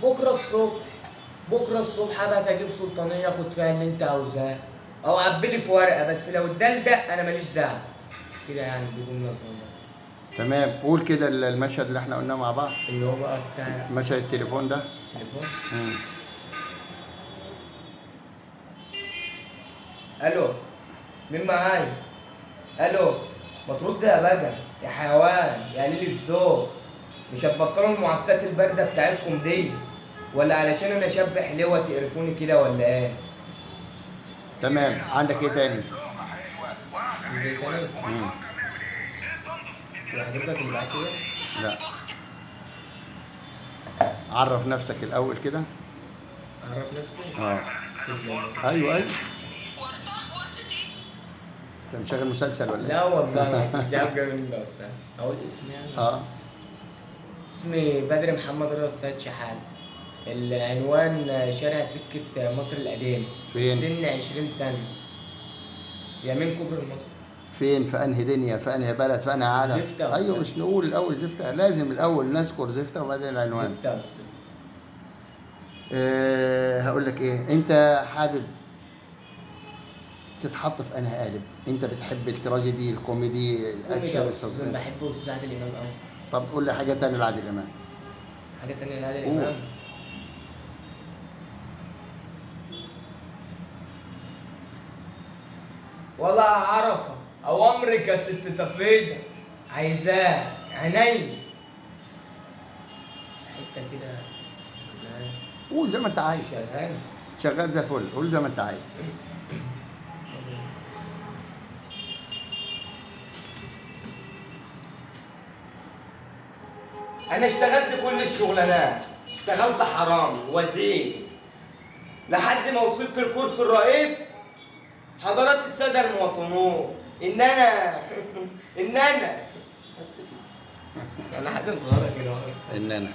بكره الصبح، بكره الصبح هبقى اجيب سلطانيه اخد فيها اللي انت عاوزاه، او عبلي في ورقه، بس لو الدلدق انا ماليش دعوه. كده يعني دي جمله صغيره. تمام، قول كده المشهد اللي احنا قلناه مع بعض. اللي هو بقى بتاع مشهد التليفون ده. التليفون. مم. الو، مين معايا؟ الو، ما ترد يا بجا يا حيوان يا قليل الذوق. مش هتبطلوا المعاكسات البارده بتاعتكم دي، ولا علشان انا شاب حلوه تقرفوني كده ولا ايه؟ تمام، عندك ايه تاني؟ دي تاني؟ مم. وحضرتك اللي بعت كده؟ لا، عرف نفسك الاول كده. اعرف نفسي؟ اه، ايوه ايوه. انت مشغل مسلسل ولا لا ايه؟ والله ما كنتش عارف جاي منين ده اصلا. اقول اسمي يعني؟ اه، اسمي بدر محمد رضا السيد شحات. العنوان شارع سكة مصر القديم. فين؟ سن 20 سنة. يمين كوبري مصر. فين؟ في انهي دنيا؟ في انهي بلد؟ في انهي عالم؟ زفتة يا ايوه، أستاذ. مش نقول الاول زفتة؟ لازم الاول نذكر زفتة وبعدين العنوان. زفتة يا أستاذ. هقول لك ايه، انت حابب تتحط في انهي قالب؟ انت بتحب التراجيدي، الكوميدي، كوميدي الاكشن، يا أستاذ، أنا السسبنس؟ بحب أستاذ عادل إمام أوي. طب قول لي حاجه تانية لعادل امام. حاجة تانية لعادل قول. إمام. ولا عرفة أوامرك يا ست تفيدة، عايزاه عيني. حتة كده. قول زي ما انت عايز. شغال. شغال زي الفل، قول زي ما انت عايز. انا اشتغلت كل الشغلانات، اشتغلت حرامي وزير لحد ما وصلت لكرسي الرئيس. حضرات الساده المواطنون، ان انا ان انا بس كده. انا حاجه صغيره كده. ان انا